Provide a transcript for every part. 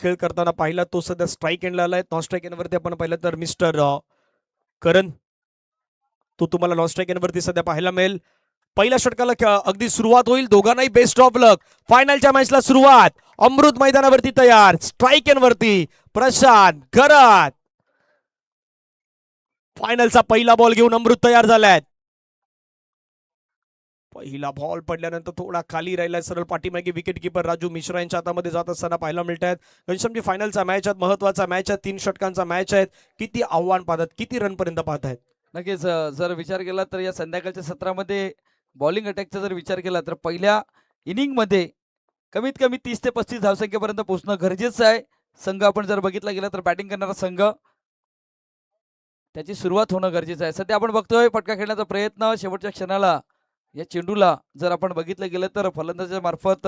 खेळ करताना पाहिला तो सध्या स्ट्राईक एंडला आलाय. नॉन स्ट्राईक एंडवरती आपण पाहिलं तर मिस्टर करण तो तुम्हाला नॉन स्ट्राईक एंडवरती सध्या पाहायला मिळेल. पहिल्या षटकाला अगदी सुरुवात होईल. दोघांनाही बेस्ट ऑफ लक. फायनलच्या मॅचला सुरुवात. अमृत मैदानावरती तयार. स्ट्राईक एंडवरती प्रशांत घरात. फायनलचा पहिला बॉल घेऊन अमृत तयार झालाय. पहिला बॉल पडल्यानंतर थोडा खाली राहिलाय. सरळ पाठीमागे विकेट किपर राजू मिश्रा यांच्या हातामध्ये जात असताना पाहायला मिळत आहेत. घनश्यामजी फायनलचा मॅच आहे, महत्वाचा मॅच आहे, 3 षटकांचा मॅच आहे. किती आव्हान पाहतात, किती रन पर्यंत पाहतायत? नक्कीच जर विचार केला तर या संध्याकाळच्या सत्रामध्ये बॉलिंग अटॅकचा जर विचार केला तर पहिल्या इनिंगमध्ये कमीत कमी 30 ते 35 धावसंख्येपर्यंत पोहोचणं गरजेचं आहे. संघ आपण जर बघितला गेला तर बॅटिंग करणारा संघ त्याची सुरुवात होणं गरजेचं आहे. सध्या आपण बघतोय फटका खेळण्याचा प्रयत्न शेवटच्या क्षणाला या चेंडूला जर आपण बघितलं गेलं तर फलंदाजा मार्फत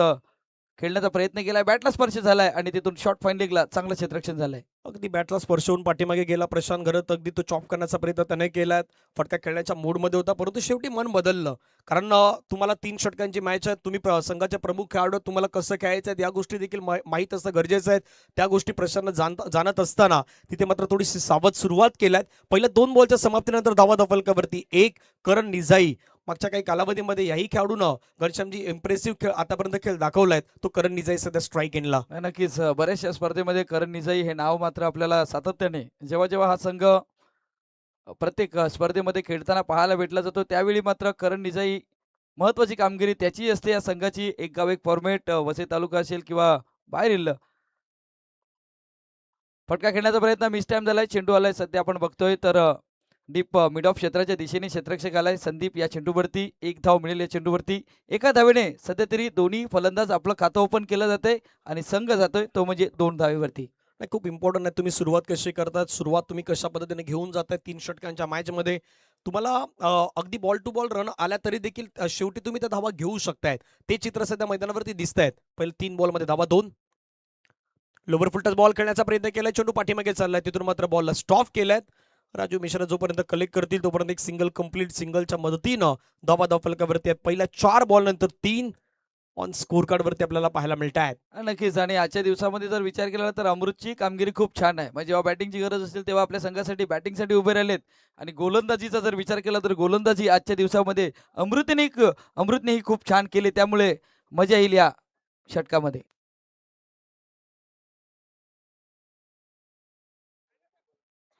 खेळण्याचा प्रयत्न केलाय. बॅटला स्पर्श झालाय आणि तिथून शॉर्ट फाईन लेगला चांगलं क्षेत्ररक्षण झालंय. अगदी बॅटला स्पर्श होऊन पाठीमागे गेला प्रशांत घरत. अगदी तो चॉप करण्याचा प्रयत्न त्याने केला. फटका खेळण्याच्या मूडमध्ये होता, परंतु शेवटी मन बदललं. कारण तुम्हाला 3 षटकांची मॅच आहे. तुम्ही संघाचे प्रमुख खेळाडू, तुम्हाला कसं खेळायचं आहे या गोष्टी देखील माहीत असणं गरजेचं आहे. त्या गोष्टी प्रशांत जाणत असताना तिथे मात्र थोडीशी सावध सुरुवात केल्यात. पहिल्या 2 बॉलच्या समाप्तीनंतर धावा दफलकावरती एक करण निजाई. मागच्या काही कालावधीमध्ये याही खेळाडूनं घनश्यामजी इम्प्रेसिव्ह खेळ आतापर्यंत खेळ दाखवलाय. तो करण निजाई सध्या स्ट्राईक एंडला. नक्कीच बऱ्याचशा स्पर्धेमध्ये करण निजाई हे नाव मात्र आपल्याला सातत्याने जेव्हा जेव्हा हा संघ प्रत्येक स्पर्धेमध्ये खेळताना पाहायला भेटला जातो त्यावेळी मात्र करण निजाई महत्वाची कामगिरी त्याची असते. या संघाची एक गाव एक फॉर्मेट वसई तालुका असेल किंवा बाहेरील फटका खेळण्याचा प्रयत्न मिस टाइम झालाय. चेंडू आलाय सध्या आपण बघतोय तर डीप मिड ऑफ क्षेत्राच्या दिशेने क्षेत्ररक्षक आलाय. संदीप या चेंडूवरती एक धाव मिळेल. या चेंडूवरती एका धावेने सध्या तरी दोन्ही फलंदाज आपलं खातं ओपन केलं जाते आणि संघ जातोय तो म्हणजे 2 धावेवरती. नाही, खूप इम्पॉर्टंट आहे तुम्ही सुरुवात कशी करतात, सुरुवात तुम्ही कशा पद्धतीने घेऊन जाताय. 3 षटकांच्या मॅचमध्ये तुम्हाला अगदी बॉल टू बॉल रन आल्या तरी देखील शेवटी तुम्ही त्या धावा घेऊ शकतायत. ते चित्र सध्या मैदानावरती दिसत आहेत. पहिले 3 बॉलमध्ये धावा 2. लोवर फुल टच बॉल खेळण्याचा प्रयत्न केलाय. चेंडू पाठीमागे चाललाय. तिथून मात्र बॉलला स्टॉप केलाय. राजू मिश्रा जोपर्यंत कलेक्ट करतील तोपर्यंत एक सिंगल कंप्लीट. सिंगलच्या मदतीनं धावा फलकावरती आहेत. पहिल्या 4 बॉल नंतर 3 ऑन स्कोर कार्ड वरती आपल्याला पाहायला मिळत आहेत. नक्कीच आणि आजच्या दिवसामध्ये जर विचार केला तर अमृतची कामगिरी खूप छान आहे. म्हणजे जेव्हा बॅटिंगची गरज असेल तेव्हा आपल्या संघासाठी बॅटिंगसाठी उभे राहिलेत आणि गोलंदाजीचा जर विचार केला तर गोलंदाजी आजच्या दिवसामध्ये अमृतनेही खूप छान केली. त्यामुळे मजा येईल या षटकामध्ये.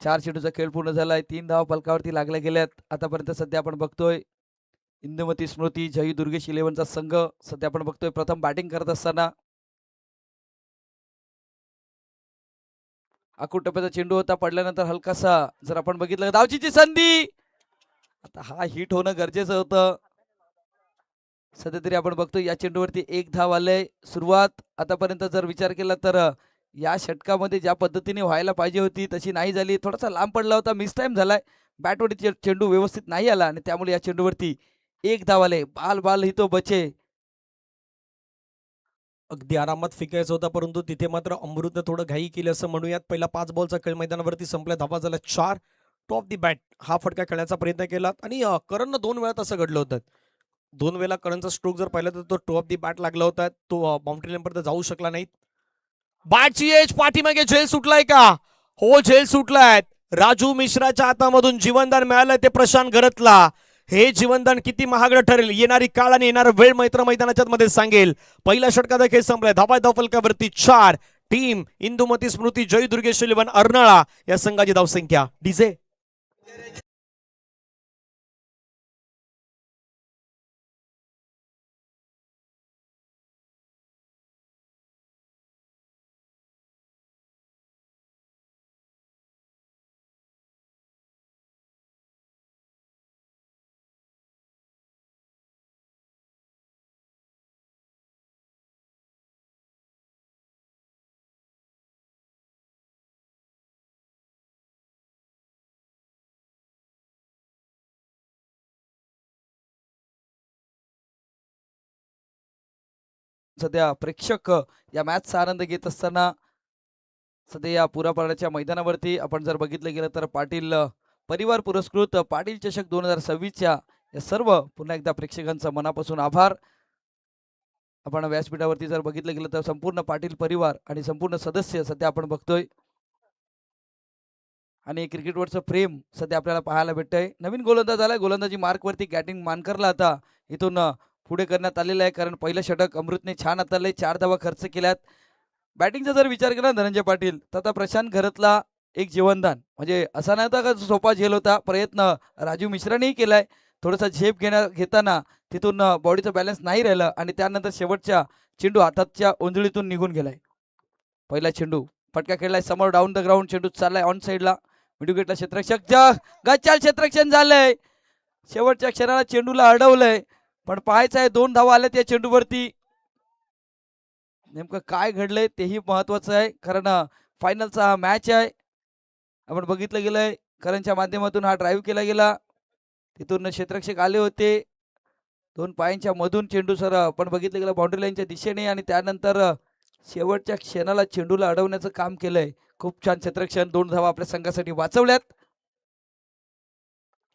4 चेंडूचा खेळ पूर्ण झालाय. 3 धावा फलकावरती लागल्या गेल्यात. आतापर्यंत सध्या आपण बघतोय इंदुमती स्मृती जय दुर्गेश 11चा संघ सध्या आपण बघतोय प्रथम बॅटिंग करत असताना आखूड टप्प्याचा चेंडू होता. पडल्यानंतर हलकासा जर आपण बघितलं धावचीची संधी. आता हा हिट होणं गरजेचं होतं. सध्या तरी आपण बघतोय या चेंडूवरती एक धाव आलंय. सुरुवात आतापर्यंत जर विचार केला तर या षटकामध्ये ज्या पद्धतीने व्हायला पाहिजे होती तशी नाही झाली. थोडासा लांब पडला होता. मिस टाइम झालाय. बॅटवरती चेंडू व्यवस्थित नाही आला आणि त्यामुळे या चेंडूवरती एक धाव आले. बाल बाल ही तो बचे. अगदी आरामात फेकायचा होता, परंतु तिथे मात्र अमृतने थोडं घाई केली असं म्हणूयात. पहिला 5 बॉलचा खेळ मैदानावरती संपला. धावा झाल्या 4. टॉप दी बॅट हा फटका खेळण्याचा प्रयत्न केला आणि करणनं 2 वेळा तसं घडलं होतं. 2 वेळेला करणचा स्ट्रोक जर पाहिला तर तो टॉप दी बॅट लागला होता. तो बाउंड्री लाईनपर्यंत जाऊ शकला नाही. बॅटची एज पाठीमागे झेल सुटलाय का? हो, झेल सुटलाय. राजू मिश्राच्या हातामधून जीवनदान मिळालंय ते प्रशांत घरतला. हे जीवनदान किती महागडं ठरेल येणारी काळ आणि येणारा वेळ मैदानाच्या मध्ये सांगेल. पहिल्या षटकाचा खेळ संपलाय. धावा फलकावरती 4. टीम इंदुमती स्मृती जय दुर्गेश 11 अर्नाळा या संघाची धावसंख्या. डीजे सध्या प्रेक्षक या मॅचचा आनंद घेत असताना सध्या या पुरापाड्याच्या मैदानावरती आपण जर बघितलं गेलं तर पाटील परिवार पुरस्कृत पाटील चषक 2026च्या या सर्व पुन्हा एकदा प्रेक्षकांचा मनापासून आभार. आपण व्यासपीठावरती जर बघितलं गेलं तर संपूर्ण पाटील परिवार आणि संपूर्ण सदस्य सध्या आपण बघतोय आणि क्रिकेटवरचं प्रेम सध्या आपल्याला पाहायला भेटतंय. नवीन गोलंदाज आलाय, गोलंदाजी मार्कवरती गॅटिंग मानकरला आता इथून पुढे करण्यात आलेलं आहे, कारण पहिलं षटक अमृतने छान हाताळले, 4 धावा खर्च केल्यात. बॅटिंगचा जर विचार केला धनंजय पाटील तर आता प्रशांत घरतला एक जीवनदान, म्हणजे असा नव्हता का सोपा झेल होता. प्रयत्न राजू मिश्रानेही केलाय, थोडासा झेप घेताना तिथून बॉडीचं बॅलन्स नाही राहिलं आणि त्यानंतर शेवटच्या चेंडू हाताच्या ओंजळीतून निघून गेलाय. पहिला चेंडू फटका खेळलाय समोर डाऊन द ग्राउंड, चेंडू चाललाय ऑन साईडला, मिडविकेटला क्षेत्ररक्षक गच्चाल क्षेत्ररक्षण झालंय. शेवटच्या क्षणाला चेंडूला अडवलंय, पण पाहायचं आहे 2 धावा आल्या त्या चेंडूवरती. नेमकं काय घडलंय तेही महत्वाचं आहे, कारण फायनलचा हा मॅच आहे. आपण बघितलं गेलंय करंच्या माध्यमातून हा ड्राईव्ह केला गेला, तिथून क्षेत्ररक्षक आले होते, 2 पायांच्या मधून चेंडू सर आपण बघितलं गेलं बाउंड्री लाईनच्या दिशेने आणि त्यानंतर शेवटच्या क्षणाला चेंडूला अडवण्याचं काम केलंय. खूप छान क्षेत्ररक्षण, 2 धावा आपल्या संघासाठी वाचवल्यात.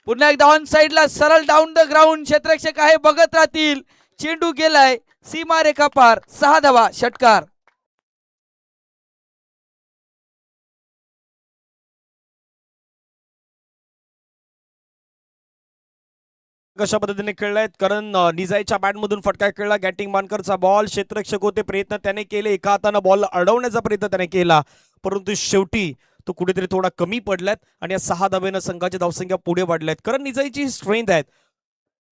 पुन्हा एकदा ऑन साईडला सरळ डाऊन द ग्राउंड, क्षेत्ररक्षक आहे बघत राहतील, चेंडू गेलाय सीमा रेखा पार, 6 धावा षटकार. कशा पद्धतीने खेळलायत, कारण निजाईच्या बॅटमधून फटका खेळला, गॅटिंग मानकरचा बॉल, क्षेत्ररक्षक होते, प्रयत्न त्याने केले, एका हातानं बॉल अडवण्याचा प्रयत्न त्याने केला, परंतु शेवटी तो कुठेतरी थोडा कमी पडलात आणि या 6 धाब्यानं संघाची धावसंख्या पुढे वाढल्यात. कारण निजाईची स्ट्रेंथ आहे,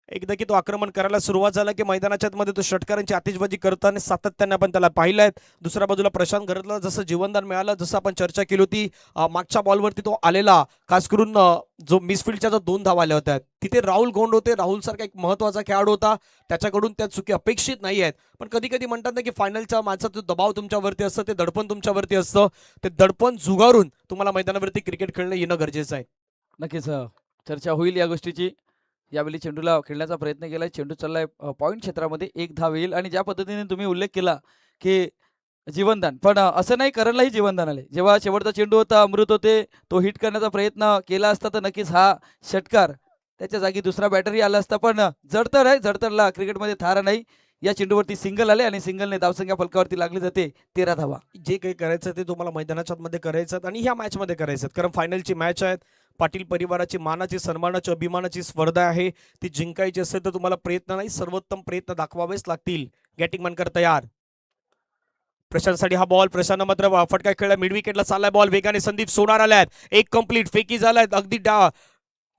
एकदा की तो आक्रमण करायला सुरुवात झाला की मैदानाच्या मध्ये तो षटकारांची आतिषबाजी करताना सातत्याने आपण त्याला पाहिलंय. दुसऱ्या बाजूला प्रशांत घरतला जसं जीवनदान मिळालं, जसं आपण चर्चा केली होती, मागच्या बॉलवरती तो आलेला, खास करून जो मिसफिल्डच्या जो 2 धावा आल्या होत्या तिथे राहुल गोंड होते. राहुल सारखा एक महत्वाचा खेळाडू होता, त्याच्याकडून त्या चुकी अपेक्षित नाही आहेत, पण कधी कधी म्हणतात ना की फायनलच्या मॅचचा जो दबाव तुमच्यावरती असतं, ते दडपण तुमच्यावरती असतं, ते दडपण झुगारून तुम्हाला मैदानावरती क्रिकेट खेळणं येणं गरजेचं आहे. नक्कीच चर्चा होईल या गोष्टीची. यावेळी चेंडूला खेळण्याचा प्रयत्न केलाय, चेंडू चाललाय पॉईंट क्षेत्रामध्ये, 1 धाव येईल. आणि ज्या पद्धतीने तुम्ही उल्लेख केला की जीवनदान, पण असं नाही करणलाही जीवनदान आले. जेव्हा शेवटचा चेंडू होता, अमृत होते, तो हिट करण्याचा प्रयत्न केला असता तर नक्कीच हा षटकार, त्याच्या जागी दुसरा बॅटरी आला असता. पण जडतर आहे, जडतरला क्रिकेटमध्ये थारा नाही. या चेंडूवरती सिंगल आले आणि सिंगलने धावसंख्या फलकावरती लागली जाते 13 धावा. जे काही करायचं ते तुम्हाला मैदानाच्या मध्ये करायचं आणि ह्या मॅच मध्ये करायचं, कारण फायनलची मॅच आहे. पाटील परिवाराची मानाची, सन्मानाची, अभिमानाची स्पर्धा आहे, ती जिंकायची असेल तर तुम्हाला प्रयत्न नाही, सर्वोत्तम प्रयत्न दाखवावेच लागतील. गॅटिंग मानकर तयार, प्रशांतसाठी हा बॉल, प्रशांत मात्र फटका खेळला, मिड विकेटला चाललाय बॉल, वेगाने संदीप सोनार आल्यात, एक कंप्लीट फेकी झालाय, अगदी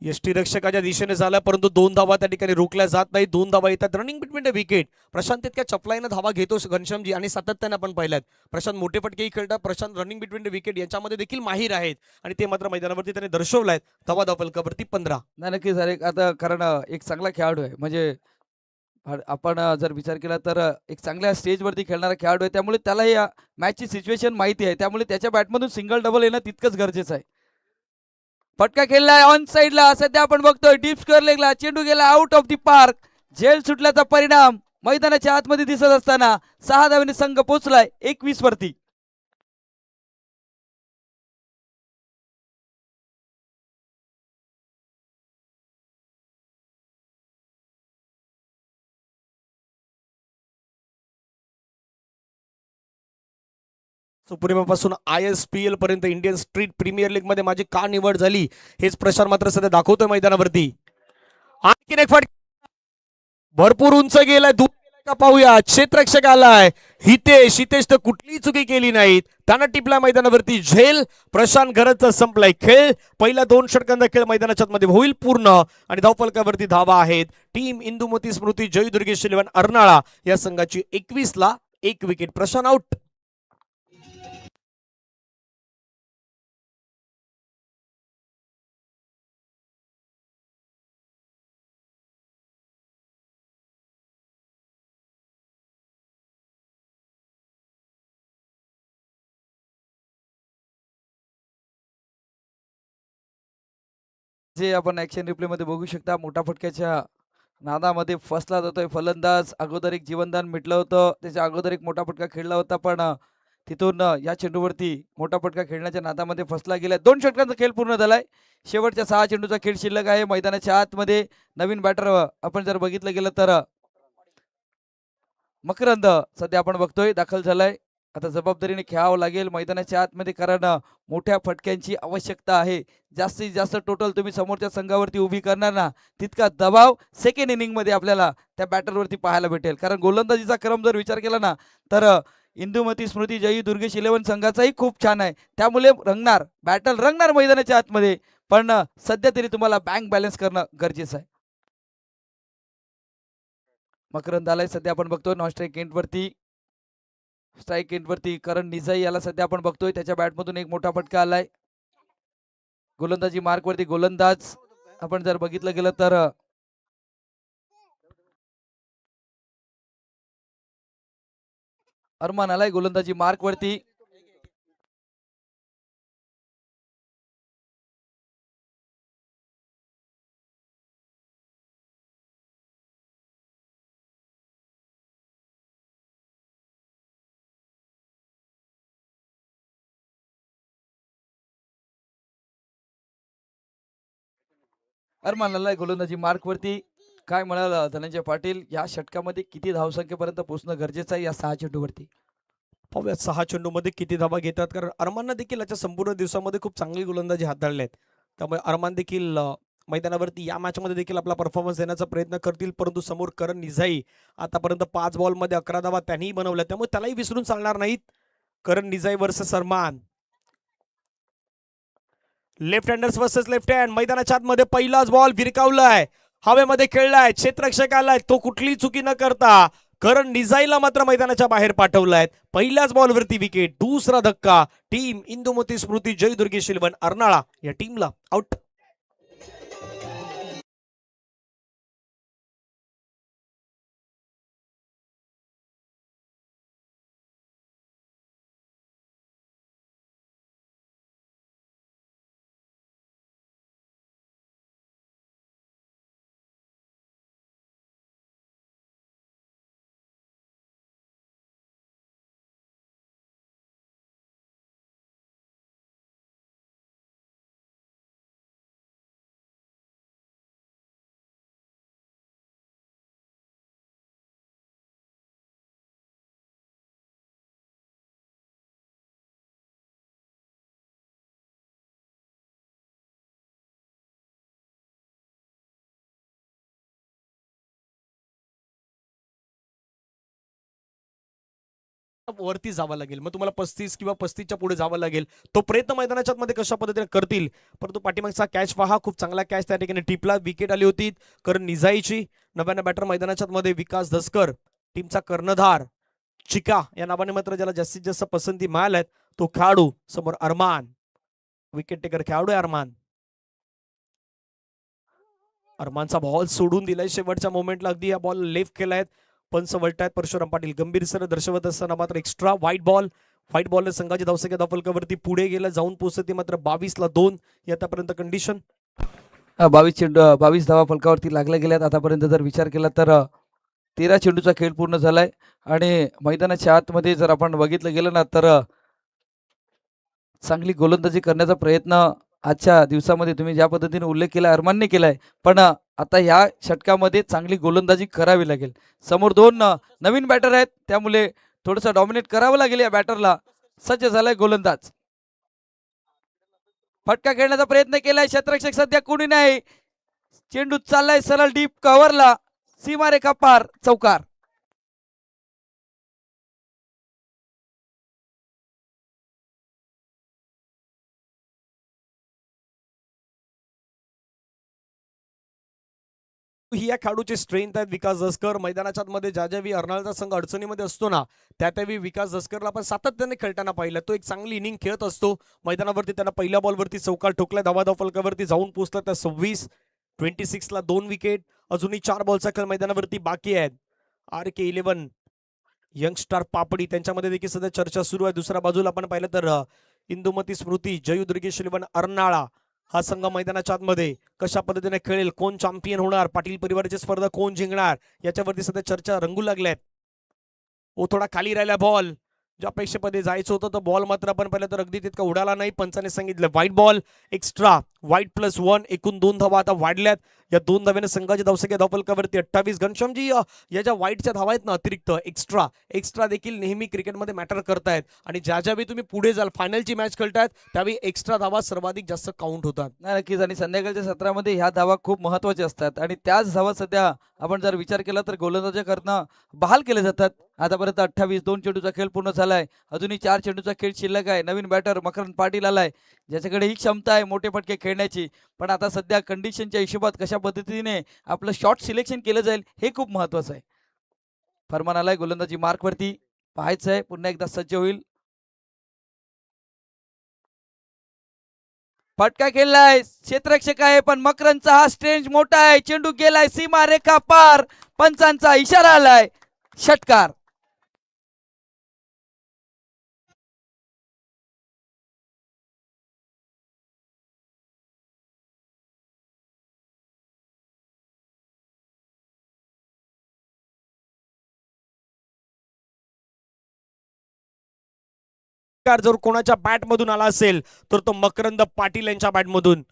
यष्टीरक्षकाच्या दिशेने झाला, परंतु 2 धावा त्या ठिकाणी रोखल्या जात नाही. 2 धावा येतात running between the wicket. Prashant इतक्या चपलाईनं धावा घेतो घनश्यामजी, आणि सातत्याने आपण पाहिल्यात प्रशांत मोठे फटकेही खेळतात. Prashant running between the wicket याच्यामध्ये देखील माहीर आहेत आणि ते मात्र मैदानावरती त्याने दर्शवलाय. धावा फलकावरती 15. नाही नक्कीच अरे, आता कारण एक चांगला खेळाडू आहे, म्हणजे आपण जर विचार केला तर एक चांगल्या स्टेजवरती खेळणारा खेळाडू आहे, त्यामुळे त्याला या मॅचची सिच्युएशन माहिती आहे, त्यामुळे त्याच्या बॅटमधून सिंगल डबल येणं तितकंच गरजेचं आहे. फटका खेळलाय ऑन साईडला, सध्या आपण बघतोय डीप स्क्वेअर लेगला, चेंडू गेला आउट ऑफ दी पार्क. झेल सुटल्याचा परिणाम मैदानाच्या आतमध्ये दिसत असताना 6 धावेने संघ पोहोचलाय 21 वरती. सुप्रीमोपासून ISPL पर्यंत इंडियन स्ट्रीट प्रीमियर लीग मध्ये माझी का निवड झाली हेच प्रशांत मात्र सध्या दाखवतोय मैदानावरती. आणखीन एक फटका भरपूर उंच गेलाय, दूर गेलाय का पाहूया. क्षेत्ररक्षक आलाय हितेश तर कुठलीही चुकी केली नाहीत, त्यानं टिपला मैदानावरती झेल. प्रशांत घरतचा संपलाय खेळ. पहिल्या 2 षटकांचा खेळ मैदानाच्या मध्ये होईल पूर्ण आणि धावफलकावरती धावा आहेत. टीम इंदुमती स्मृती जयदुर्गेश 11 अर्नाळा या संघाची 21 ला 1 विकेट. प्रशांत आउट. जे आपण ऍक्शन रिप्ले मध्ये बघू शकता, मोठा फटक्याच्या नादामध्ये फसला जातोय फलंदाज. अगोदर एक जीवनदान मिटलं होतं, त्याच्या अगोदर एक मोठा फटका खेळला होता, पण तिथून या चेंडूवरती मोठा फटका खेळण्याच्या नादामध्ये फसला गेला. 2 षटकांचा खेळ पूर्ण झालाय, शेवटच्या 6 चेंडूचा खेळ शिल्लक आहे. मैदानाच्या आतमध्ये नवीन बॅटर आपण जर बघितलं गेलं तर मकरंद सध्या आपण बघतोय दाखल झालाय. आता जबाबदारीने खेळावं लागेल मैदानाच्या आतमध्ये, कारण मोठ्या फटक्यांची आवश्यकता आहे. जास्तीत जास्त टोटल तुम्ही समोरच्या संघावरती उभी करणार ना, तितका दबाव सेकंड इनिंग मध्ये आपल्याला त्या बॅटरवरती पाहायला भेटेल. कारण गोलंदाजीचा क्रम जर विचार केला ना, तर इंदुमती स्मृती जयी दुर्गेश 11 संघाचाही खूप छान आहे. त्यामुळे रंगणार बॅटल रंगणार मैदानाच्या आतमध्ये, पण सध्या तरी तुम्हाला बँक बॅलन्स करणं गरजेचं आहे. मकरंद आलाय सध्या आपण बघतोय नॉन स्ट्राईक एंडवरती. स्ट्राईक एंडवरती करण निजाई याला सध्या आपण बघतोय, त्याच्या बॅटमधून एक मोठा फटका आलाय. गोलंदाजी मार्कवरती गोलंदाज आपण जर बघितलं गेलं तर अरमान आलाय गोलंदाजी मार्कवरती. अरमान आलाय गोलंदाजी मार्कवरती. काय म्हणाल धनंजय पाटील, या षटकामध्ये किती धावसंख्येपर्यंत पोहोचणं गरजेचं आहे या 6 चेंडूवरती? पाहूया 6 चेंडूमध्ये किती धावा घेतात, कारण अरमाननं देखील याच्या संपूर्ण दिवसामध्ये खूप चांगली गोलंदाजी हाताळली आहेत. त्यामुळे अरमान देखील मैदानावरती या मॅचमध्ये देखील आपला परफॉर्मन्स देण्याचा प्रयत्न करतील. परंतु समोर करण निझाई आतापर्यंत 5 बॉलमध्ये 11 धावा त्यांनीही बनवल्या, त्यामुळे त्यालाही विसरून चालणार नाहीत. Karan Nizai versus Arman. Left handers versus left hand. मैदानाच्या आतमध्ये पहिलाच बॉल भिरकावलाय, हवेमध्ये खेळलाय, क्षेत्ररक्षक आलाय, तो कुठलीही चुकी न करता करण निझाईला मात्र मैदानाच्या बाहेर पाठवलाय. पहिल्याच बॉलवरती विकेट. दुसरा धक्का. टीम इंदुमती स्मृती जय दुर्गेश 11 अर्नाळा या टीमला आउट. वरती जावं लागेल, मग तुम्हाला 35 किंवा 35च्या पुढे जावं लागेल. तो प्रयत्न मैदानाच्या मध्ये कशा पद्धतीने करतील. परंतु पाठीमागचा कॅच पहा, खूप चांगला कॅच त्या ठिकाणी टिपला. विकेट आली होती कारण निझाईची. नव्यानं बॅटर मैदानाच्या मध्ये विकास धसकर, टीमचा कर्णधार. चिका या नावाने मात्र ज्याला जास्तीत जास्त पसंती मिळाल्यात तो खेळाडू. समोर अरमान, विकेट टेकर खेळाडू अरमान. अरमानचा बॉल सोडून दिलाय शेवटच्या मोमेंटला. अगदी या बॉल लेफ्ट केलाय. पंच वळतायत परशुराम पाटील गंभीर सर दर्शवत असताना मात्र एक्स्ट्रा व्हाईट बॉल. व्हाईट बॉलने संघाची धावसंख्या धावफलकावरती पुढे गेलं, जाऊन पोहोचते मात्र 22-2 ही आतापर्यंत कंडिशन. 22 धावा फलकावरती लागल्या गेल्यात आतापर्यंत. जर विचार केला तर 13 चेंडूचा खेळ पूर्ण झालाय. आणि मैदानाच्या आतमध्ये जर आपण बघितलं गेलं ना, तर चांगली गोलंदाजी करण्याचा प्रयत्न आजच्या दिवसामध्ये तुम्ही ज्या पद्धतीने उल्लेख केला अरमानने केलाय, पण आता ह्या षटकामध्ये चांगली गोलंदाजी करावी लागेल. समोर 2 नवीन बॅटर आहेत, त्यामुळे थोडंसं डॉमिनेट करावं लागेल या बॅटरला. सज्ज झालाय गोलंदाज. फटका खेळण्याचा प्रयत्न केलाय, क्षेत्ररक्षक सध्या कोणी नाही. चेंडू चाललाय सरळ डीप कव्हरला, सीमारेखा पार, चौकार. ही या खेळाडूची स्ट्रेंथ आहेत. विकास दसकर मैदानाच्या मध्ये ज्या ज्यावेळी अर्नाळचा संघ अडचणीमध्ये असतो ना, त्या त्यावेळी विकास दसकरला आपण सातत्याने खेळताना पाहिलं. तो एक चांगली इनिंग खेळत असतो मैदानावरती. त्यांना पहिल्या बॉलवरती चौकार ठोकला, धावाधाव फलकावरती जाऊन पोहोचला. त्या 26-26ला 2 विकेट. अजूनही 4 बॉलचा खेळ मैदानावरती बाकी आहेत. RK 11 यंगस्टार पापडी त्यांच्यामध्ये देखील सध्या चर्चा सुरू आहे. दुसऱ्या बाजूला आपण पाहिलं तर इंदुमती स्मृती जयू दुर्गेश 11 अर्नाळा हा संघ मैदानाच्या आतमध्ये कशा पद्धतीने खेळेल, कोण चॅम्पियन होणार, पाटील परिवाराची स्पर्धा कोण जिंकणार, याच्यावरती सध्या चर्चा रंगू लागल्यात. ओ थोडा खाली राहिला बॉल, ज्या अपेक्षेमध्ये जायचं होतं तर बॉल मात्र आपण पाहिलं तर अगदी तितका उडाला नाही. पंचाने सांगितलं व्हाईट बॉल. एक्स्ट्रा व्हाईट +1 एकूण 2 धावा आता वाढल्यात. या 2 धाव्याने संघाची धावसंख्या धावफलकावरती 28. घनश्यामजी या ज्या वाईटच्या धावा आहेत ना अतिरिक्त एक्स्ट्रा देखील नेहमी क्रिकेटमध्ये मॅटर करतायत आणि ज्यावेळी तुम्ही पुढे जाल फायनलची मॅच खेळतायत त्यावेळी एक्स्ट्रा धावा सर्वाधिक जास्त काउंट होतात. नाही नक्कीच आणि संध्याकाळच्या सत्रामध्ये ह्या धावा खूप महत्वाच्या असतात आणि त्याच धावा सध्या आपण जर विचार केला तर गोलंदाजाकडनं बहाल केले जातात. आतापर्यंत 28 2 चेंडूचा खेळ पूर्ण झालाय. अजूनही 4 चेंडूचा खेळ शिल्लक आहे. नवीन बॅटर मकरंद पाटील आलाय ज्याच्याकडे ही क्षमता आहे मोठे फटके खेळण्याची. पण आता सध्या कंडिशनच्या हिशोबात कशा पद्धतीने आपलं शॉट सिलेक्शन केलं जाईल हे खूप महत्वाचं आहे. फरमान आलाय गोलंदाजी मार्कवरती. पाहायचं आहे पुन्हा एकदा सज्ज होईल. फटका खेळलाय क्षेत्ररक्षक आहे पण मकरंदचा हा स्ट्रेंज मोठा आहे. चेंडू गेलाय सीमा रेखा पार. पंचांचा इशारा आलाय. षटकार. जर कोणाच्या बॅटमधून आला असेल तर तो मकरंद पाटील यांच्या बॅटमधून.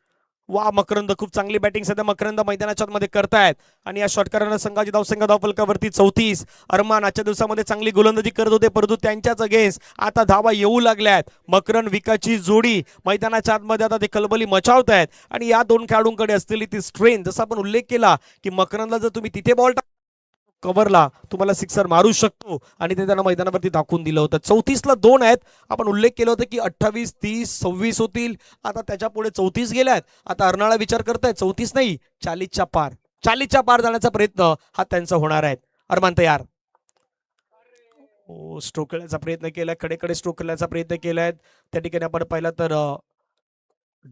वा मकरंद खूप चांगली बॅटिंग सध्या मकरंद मैदानाच्या मध्ये करतायत आणि या षटकारानं संघाची धावसंख्या धावफलकावरती 34. अरमान आजच्या दिवसामध्ये चांगली गोलंदाजी करत होते परंतु त्यांच्याच अगेन्स्ट आता धावा येऊ लागल्यात. मकरंद विकाची जोडी मैदानाच्या आतमध्ये आता ते खलबली मचावत आहेत आणि या दोन खेळाडूंकडे असलेली ती स्ट्रेंथ जसा आपण उल्लेख केला की मकरंदला जर तुम्ही तिथे बॉल कव्हरला तुम्हाला सिक्सर मारू शकतो आणि ते त्यांना मैदानावरती दाखवून दिलं होतं. 34ला 2 आहेत. आपण उल्लेख केला होता की 28 30 26 होतील. आता त्याच्या पुढे 34 गेल्यात. आता अर्नाळा विचार करतायत 34 नाही 40च्या पार जाण्याचा प्रयत्न हा त्यांचा होणार आहे. अरमान तयार. स्ट्रोक खेळण्याचा प्रयत्न केलाय. कडे स्ट्रोक खेळण्याचा प्रयत्न केलाय. त्या ठिकाणी आपण पाहिला तर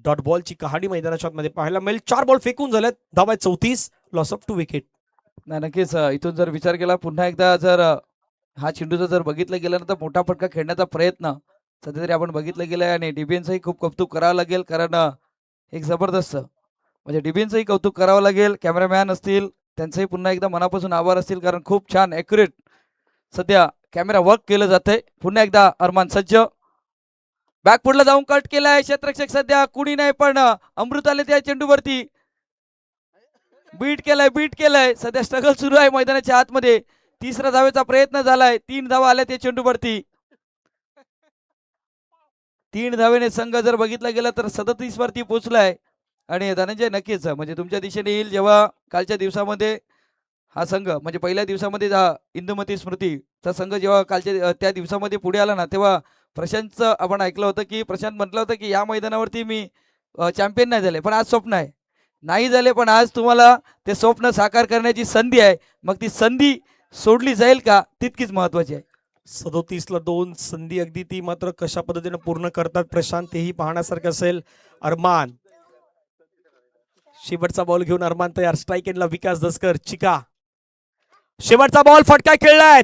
डॉट बॉलची कहाणी मैदानाच्या मध्ये पाहायला मिळेल. 4 बॉल फेकून झालेत. धावा 34. Loss of 2 wicket. नाही नक्कीच इथून जर विचार केला पुन्हा एकदा जर हा चेंडूचा जर बघितलं गेलं तर मोठा फटका खेळण्याचा प्रयत्न सध्या तरी आपण बघितलं गेलंय आणि डिबियनचंही खूप कौतुक करावं लागेल कारण एक जबरदस्त म्हणजे डिबियनचंही कौतुक करावं लागेल. कॅमेरामॅन असतील त्यांचंही पुन्हा एकदा मनापासून आभार असतील कारण खूप छान ॲक्युरेट सध्या कॅमेरा वर्क केलं जातंय. पुन्हा एकदा अरमान सज्ज. बॅकफुटला जाऊन कट केलाय. क्षेत्ररक्षक सध्या कुणी नाही पण अमृत आले त्या चेंडूवरती. बीट केलाय सध्या स्ट्रगल सुरू आहे मैदानाच्या आतमध्ये. तिसऱ्या धावेचा प्रयत्न झालाय. 3 धावा आल्या त्या चेंडूवरती. 3 धावेने संघ जर बघितला गेला तर 37 वरती पोहोचलाय आणि धनंजय नक्कीच म्हणजे तुमच्या दिशेने येईल जेव्हा कालच्या दिवसामध्ये हा संघ म्हणजे पहिल्या दिवसामध्ये इंदुमती स्मृतीचा संघ जेव्हा कालच्या त्या दिवसामध्ये पुढे आला ना तेव्हा प्रशांतचं आपण ऐकलं होतं की प्रशांत म्हटलं होतं की या मैदानावरती मी चॅम्पियन नाही झाले पण आज स्वप्न आहे. नाही झाले पण आज तुम्हाला ते स्वप्न साकार करण्याची संधी आहे. मग ती संधी सोडली जाईल का तितकीच महत्वाची आहे. 37ला 2 संधी अगदी ती मात्र कशा पद्धतीने पूर्ण करतात प्रशांत तेही पाहण्यासारखं असेल. अरमान शेवटचा बॉल घेऊन अरमान तयार. स्ट्राईक एंडला विकास दसकर चिका. शेवटचा बॉल फटका खेळलाय.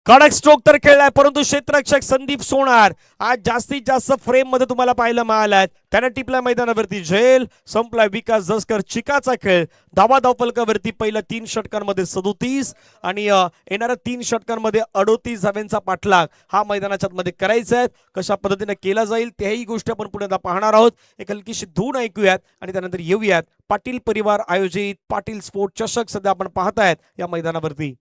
कडक स्ट्रोक तर खेळलाय परंतु क्षेत्ररक्षक संदीप सोनार आज जास्तीत जास्त फ्रेम मध्ये तुम्हाला पाहायला मिळालाय. त्यानं टिपला मैदानावरती झेल. संपलाय विकास दसकर चिकाचा खेळ. धावा धावफलकावरती पहिल्या 3 षटकांमध्ये 37 आणि येणाऱ्या 3 षटकांमध्ये 38 धाव्यांचा पाठलाग हा मैदानाच्या मध्ये करायचा आहे. कशा पद्धतीने केला जाईल त्याही गोष्टी आपण पुढे पाहणार आहोत. एक हलकीशी धून ऐकूयात आणि त्यानंतर येऊयात पाटील परिवार आयोजित पाटील स्पोर्ट चषक सध्या आपण पाहतायत या मैदानावरती.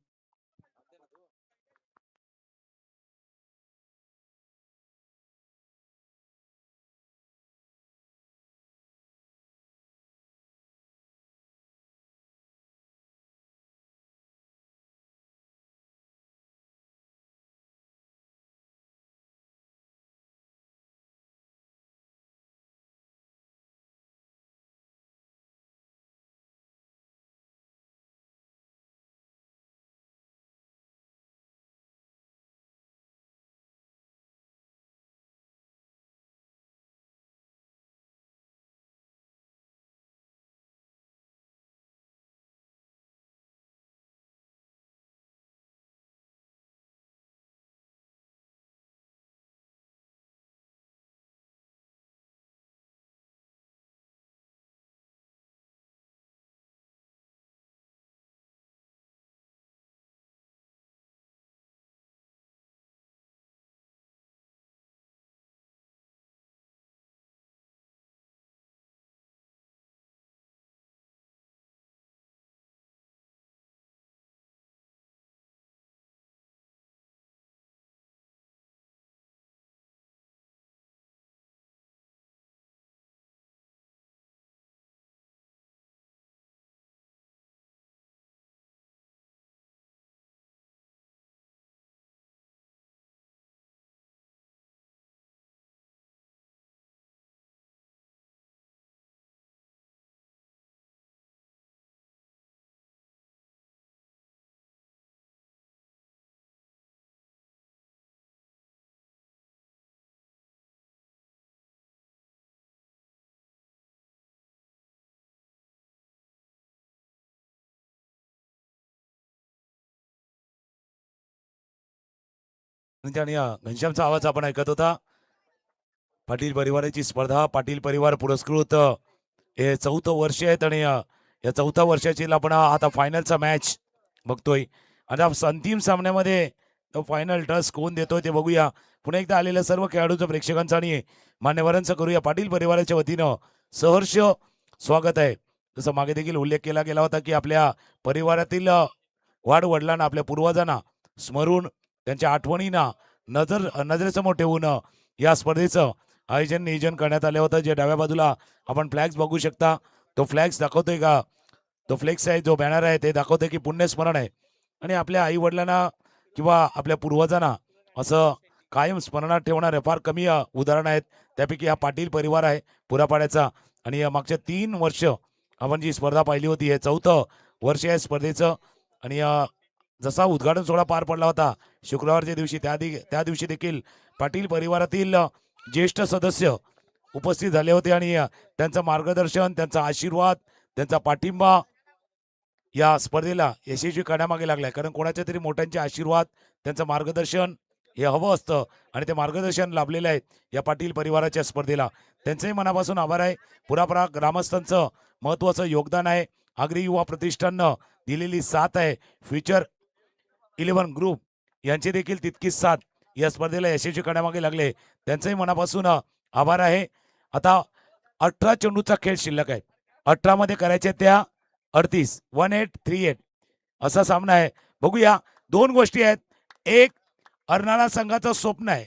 आणि घनश्यामचा आवाज आपण ऐकत होता. पाटील परिवाराची स्पर्धा, पाटील परिवार पुरस्कृत हे 4थं वर्ष आहे आणि या 4थ्या वर्षाची आपण आता फायनलचा मॅच बघतोय. आता अंतिम सामन्यामध्ये फायनल टच कोण देतोय ते बघूया. पुन्हा एकदा आलेल्या सर्व खेळाडूंचं, प्रेक्षकांचं आणि मान्यवरांचं करूया पाटील परिवाराच्या वतीनं सहर्ष स्वागत आहे. जसं मागे देखील उल्लेख केला गेला होता की आपल्या परिवारातील वाडवडिलांना, आपल्या पूर्वजांना स्मरून त्यांच्या आठवणींना नजरेसमोर ठेवून या स्पर्धेचं आयोजन नियोजन करण्यात आलं होतं. जे डाव्या बाजूला आपण फ्लॅग्स बघू शकता, तो फ्लॅग्स दाखवतोय का, तो फ्लेक्स आहे, जो बॅनर आहे ते दाखवतोय की पुण्यस्मरण आहे आणि आपल्या आई वडिलांना किंवा आपल्या पूर्वजांना असं कायम स्मरणात ठेवणारे फार कमी उदाहरण आहेत. त्यापैकी हा पाटील परिवार आहे पुरापाड्याचा. आणि या मागच्या 3 वर्ष आपण जी स्पर्धा पाहिली होती, हे 4थं वर्ष आहे स्पर्धेचं. आणि जसा उद्घाटन सोहळा पार पडला होता शुक्रवारच्या दिवशी, त्या दिवशी देखील पाटील परिवारातील ज्येष्ठ सदस्य उपस्थित झाले होते आणि त्यांचं मार्गदर्शन, त्यांचा आशीर्वाद, त्यांचा पाठिंबा या स्पर्धेला यशस्वी करण्यामागे लागलाय. कारण कोणाच्या तरी मोठ्यांचे आशीर्वाद, त्यांचं मार्गदर्शन हे हवं असतं आणि ते मार्गदर्शन लाभलेलं आहे या पाटील परिवाराच्या स्पर्धेला. त्यांचंही मनापासून आभार आहे. पुरापरा ग्रामस्थांचं महत्त्वाचं योगदान आहे. आगरी युवा प्रतिष्ठाननं दिलेली साथ आहे. फ्युचर 11 ग्रुप यांची देखील तितकीच साथ या स्पर्धेला यशस्वी करण्यामागे लागले. त्यांचंही मनापासून आभार आहे. आता 18 चेंडूचा खेळ शिल्लक आहे. 18 मध्ये करायचे त्या 38, 1838 असा सामना आहे. बघूया, 2 गोष्टी आहेत. एक, अर्नाळा संघाचं स्वप्न आहे.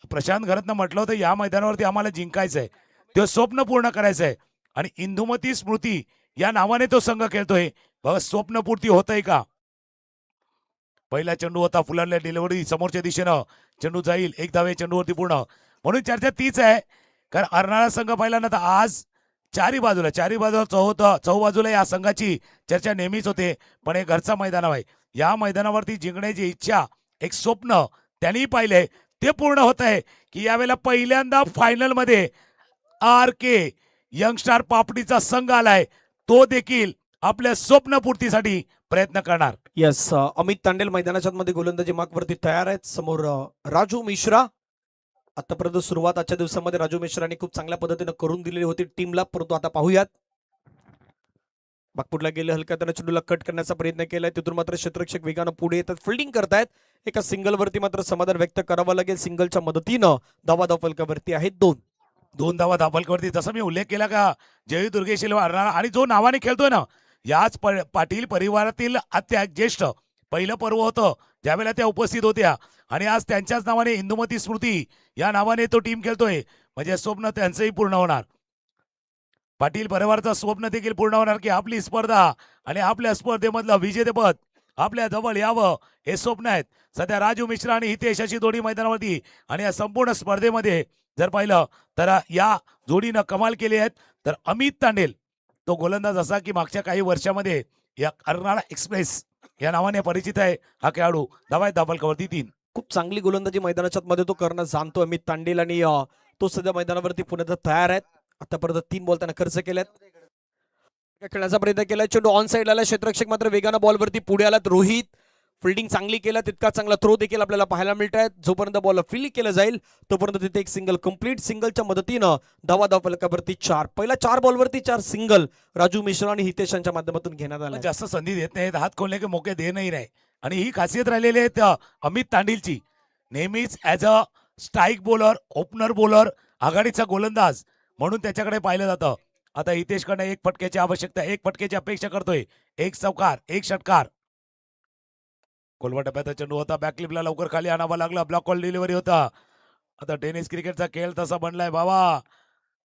प्रशांत घरतनं म्हटलं होतं या मैदानावरती आम्हाला जिंकायचं आहे, ते स्वप्न पूर्ण करायचं आहे. आणि इंदुमती स्मृती या नावाने तो संघ खेळतोय. बघा स्वप्नपूर्ती होतंय का. पहिला चेंडू होता, फुलारल्या डिलिव्हरी समोरच्या दिशेनं चेंडू जाईल, 1 धावे चेंडूवरती पूर्ण, म्हणून चर्चा तीच आहे. कारण अर्नाळा संघ पाहिला ना तर आज चारी बाजूला चौबाजूला या संघाची चर्चा नेहमीच होते. पण हे घरचं मैदान आहे. या मैदानावरती जिंकण्याची इच्छा, एक स्वप्न त्यांनी पाहिलंय, ते पूर्ण होत आहे की यावेळेला पहिल्यांदा फायनलमध्ये RK यंगस्टार पापडीचा संघ आलाय. तो देखील आपल्या स्वप्नपूर्तीसाठी प्रयत्न करणार. येस, अमित तांडेल मैदानाच्या मध्ये गोलंदाजी मार्कवरती तयार आहेत. समोर राजू मिश्रा. आतापर्यंत सुरुवात आजच्या दिवसामध्ये राजू मिश्रांनी खूप चांगल्या पद्धतीने करून दिलेली होती टीमला, परंतु आता पाहूयात. बागपुटला गेले, हलक्या त्यानं चेंडूला कट करण्याचा प्रयत्न केलाय. तिथून मात्र क्षेत्ररक्षक वेगानं पुढे येतात, फिल्डिंग करतायत. एका सिंगलवरती मात्र समाधान व्यक्त करावं लागेल. सिंगलच्या मदतीनं धावा फलकावरती आहेत 2 धावा धापलकावरती. जसं मी उल्लेख केला का जय दुर्गेश अर्नाळा आणि जो नावाने खेळतोय ना, याच पाटील परिवारातील अत्या ज्येष्ठ पहिलं पर्व होतं ज्यावेळेला त्या उपस्थित होत्या आणि आज त्यांच्याच नावाने इंदुमती स्मृती या नावाने तो टीम खेळतोय. म्हणजे स्वप्न त्यांचंही पूर्ण होणार. पाटील परिवाराचं स्वप्न देखील पूर्ण होणार की आपली स्पर्धा आणि आपल्या स्पर्धेमधलं विजेतेपद आपल्या जवळ यावं, हे स्वप्न आहेत. सध्या राजू मिश्रा आणि हितेश अशी जोडी मैदानावरती आणि या संपूर्ण स्पर्धेमध्ये जर पाहिलं तर या जोडीनं कमाल केली आहेत. तर अमित तांडेल तो गोलंदाज असा की मागच्या काही वर्षामध्ये या अर्नाळा एक्सप्रेस या नावाने परिचित आहे. हा खेळाडू धावलकावरती 3. खूप चांगली गोलंदाजी मैदानाच्या मध्ये तो करणं जाणतो अमित तांडेल आणि तो सध्या मैदानावरती पुण्यात तयार आहेत. आतापर्यंत 3 बॉल त्यानं खर्च केल्यात. खेळण्याचा प्रयत्न केलाय. चेंडू ऑन साइड आला. क्षेत्ररक्षक मात्र वेगानं बॉलवरती पुढे आलात. रोहित फिल्डिंग चांगली केला, तितका चांगला थ्रो देखील आपल्याला पाहायला मिळत आहे. जोपर्यंत बॉल फील्ड केलं जाईल तोपर्यंत तिथे एक सिंगल कंप्लीट. सिंगलच्या मदतीनं धावा फलकावरती 4. पहिला 4 बॉलवरती 4 सिंगल राजू मिश्रा आणि हितेश यांच्या माध्यमातून घेण्यात आला. जास्त संधी देत नाहीत, हात खोलने के मौके दे नाही रे. आणि ही खासियत राहिलेली आहे त्या अमित तांडेलची. नेहमीच as a strike bowler, opener bowler, आघाडीचा गोलंदाज म्हणून त्याच्याकडे पाहिलं जातं. आता हितेशकडे 1 फटक्याची आवश्यकता, 1 फटक्याची अपेक्षा करतोय. 1 चौकार, 1 षटकार. कोलवा टप्प्याचा चेंडू होता, बॅकलिपला लवकर खाली आणावा लागला. ब्लॉक कॉल डिलिव्हरी होता. आता टेनिस क्रिकेटचा खेळ तसा बनलाय बाबा.